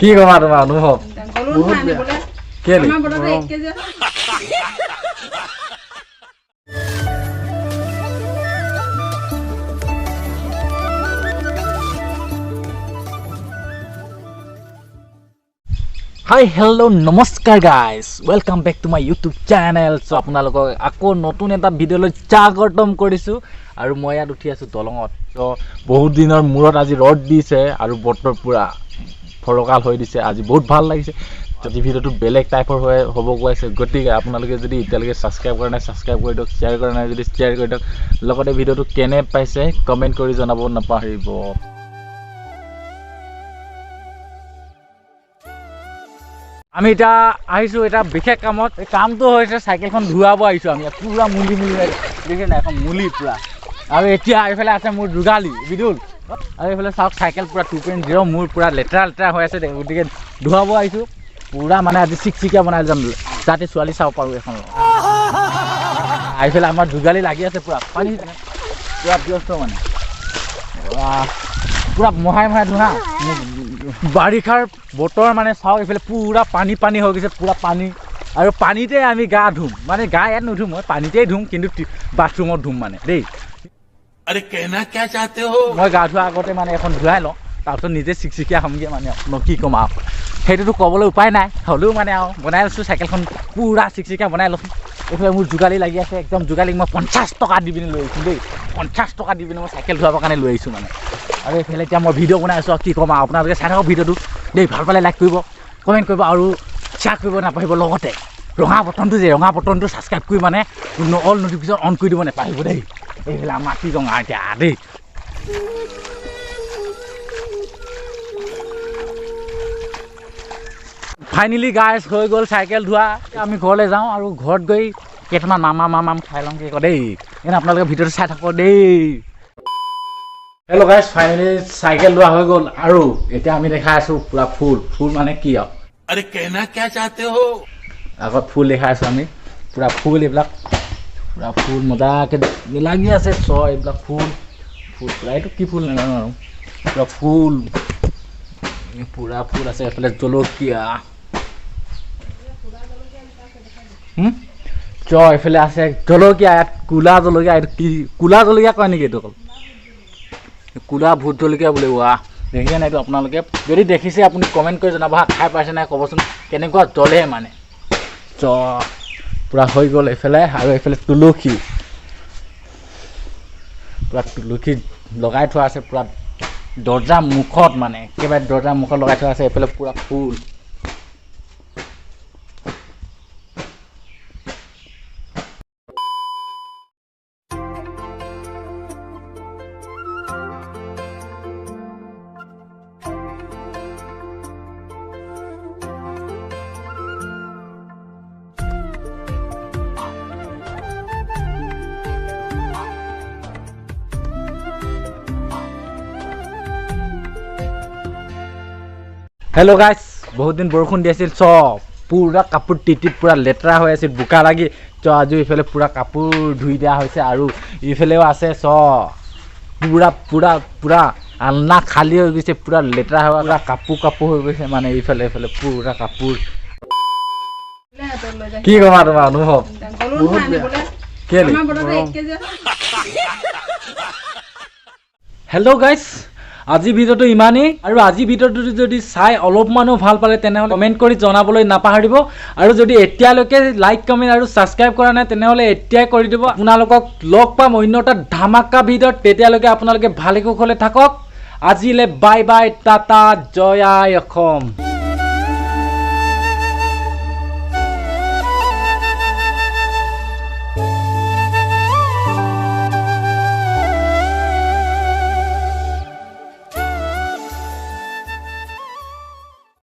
কি কমা তোমাৰ অনুভৱ কেলে Hi, hello, namaskar guys. Welcome back to my YouTube channel. So আপোনালোকক আকৌ নতুন এটা ভিডিও লৈ স্বাগতম কৰিছো আৰু মই ইয়াত উঠি আছো দলঙত। So বহুত দিনৰ মূৰত আজি ৰদ দিছে আৰু বতৰ পুৰা ফৰকাল হৈ দিছে। আজি বহুত ভাল লাগিছে। আজি ভিডিওটো বেলেগ টাইপৰ হ'ব গৈছে। গতিকে আপোনালোকে যদি এতিয়ালৈকে সাবস্ক্ৰাইব কৰা নাই সাবস্ক্ৰাইব কৰি দিয়ক, শেয়াৰ কৰা নাই যদি শেয়াৰ কৰি দিয়ক। লগতে ভিডিওটো কেনে পাইছে কমেন্ট কৰি জনাব নাপাহৰিব। আমি এটা আহিছো এটা বিশেষ কামত। কামটো হৈছে সাইকেলখন ধুৱাব আহিছো আমি। পুৰা মুলি দেখে না এখন মুলি পুৰা। আৰু এতিয়া এইফালে আছে মোৰ যোগালী বিদুল। আৰু এইফালে চাওক চাইকেল পুৰা 2.0 মোৰ পুৰা লেতেৰা হৈ আছে। গতিকে ধুৱাব আহিছো পুৰা মানে আজি চিকচিকিয়া বনাই যাম যাতে ছোৱালী চাব পাৰো এখন। এইফালে আমাৰ যোগালী লাগি আছে পুৰা পানী পুৰা ব্যস্ত মানে পুৰা মহাই ধুৱা বাৰিষাৰ বতৰ মানে চাওক এইফালে পুৰা পানী হৈ গৈছে পুৰা পানী। আৰু পানীতে আমি গা ধুম মানে গা ইয়াত নুধুম মই পানীতেই ধুম কিন্তু বাথৰুমত ধুম মানে দেই। अरे कहना क्या चाहते हो মই গা ধোৱাৰ আগতে মানে এখন ধুৱাই লওঁ তাৰপিছত নিজে চিকচিকিয়া হ'মগৈ মানে আপোনাক কি ক'ম আৰু সেইটোতো ক'বলৈ উপায় নাই। হ'লেও মানে আৰু বনাই লৈছোঁ চাইকেলখন পুৰা চিকচিকিয়া বনাই লৈছোঁ। এইফালে মোৰ যোগালী লাগি আছে একদম। যোগালীক মই 50 টকা দি পিনি লৈ আহিছোঁ দেই। 50 টকা দি পিনি মই চাইকেল ধুৱাবৰ কাৰণে লৈ আহিছোঁ মানে। আৰু এইফালে এতিয়া মই ভিডিঅ' বনাই আছোঁ আৰু কি ক'ম আৰু আপোনালোকে চাই থাকক ভিডিঅ'টো দেই। ভাল পালে লাইক কৰিব কমেণ্ট কৰিব আৰু শ্বেয়াৰ কৰিব নাপাহৰিব। লগতে ৰঙা বটনটো ছাবস্ক্ৰাইব কৰি মানে অল নটিফিকেশ্যন অন কৰি দিব নাপাহৰিব দেই। এইফালে মাটি ৰঙা এতিয়া দেই। ফাইনেলি গাইজ হৈ গ'ল চাইকেল ধোৱা। আমি ঘৰলৈ যাওঁ আৰু ঘৰত গৈ কেইটামান মামাম খাই লওঁগৈ আকৌ দেই। এনে আপোনালোকে ভিডিঅ'টো চাই থাকক দেই। হেল্ল' গাইজ ফাইনেলি চাইকেল ধোৱা হৈ গ'ল আৰু এতিয়া আমি দেখাই আছোঁ পুৰা ফুল মানে কি আৰু अरे कहना क्या चाहते हो আগত ফুল দেখাই আছোঁ আমি পুৰা ফুল এইবিলাক পুৰা ফুল মজাকৈ লাগি আছে। এইবিলাক ফুল পুৰা এইটো কি ফুল নাজানো আৰু পুৰা ফুল আছে। এইফালে জলকীয়া এইফালে আছে জলকীয়া। ইয়াত ক'লা জলকীয়া এইটো কি ক'লা জলকীয়া কয় নেকি? এইটো অকল ক'লা ভোট জলকীয়া বুলি ৱা দেখিছে নাই? এইটো আপোনালোকে যদি দেখিছে আপুনি কমেণ্ট কৰি জনাব। খাই পাইছে নাই ক'বচোন কেনেকুৱা জ্বলে মানে। পুৰা হৈ গ'ল এইফালে। আৰু এইফালে তুলসী পুৰা তুলসী লগাই থোৱা আছে পুৰা দৰ্জা মুখত মানে একেবাৰে দৰ্জা মুখত লগাই থোৱা আছে। এইফালে পুৰা ফুল হেল্ল' গাইজ বহুত দিন বৰষুণ দি আছিল। পুৰা কাপোৰ টিটিত পুৰা লেতেৰা হৈ আছিল বোকা লাগি। আজি ইফালে পুৰা কাপোৰ ধুই দিয়া হৈছে আৰু ইফালেও আছে পুৰা আলনা খালী হৈ গৈছে পুৰা লেতেৰা হৈ পুৰা কাপোৰ হৈ গৈছে মানে। ইফালে পুৰা কাপোৰ কি কমা তোমাৰ অনুভৱ কেলে হেল্ল' গাইজ আজি ভিডিঅ'টো ইমানেই। আৰু আজি ভিডিঅ'টো যদি চাই অলপমানো ভাল পালে তেনেহ'লে কমেণ্ট কৰি জনাবলৈ নাপাহৰিব। আৰু যদি এতিয়ালৈকে লাইক কমেণ্ট আৰু ছাবস্ক্ৰাইব কৰা নাই তেনেহ'লে এতিয়াই কৰি দিব। আপোনালোকক লগ পাম অন্য এটা ধামাকা ভিডিঅ'ত। তেতিয়ালৈকে আপোনালোকে ভালে কুশলে থাকক। আজিলৈ বাই বাই টাটা জয় আই অসম।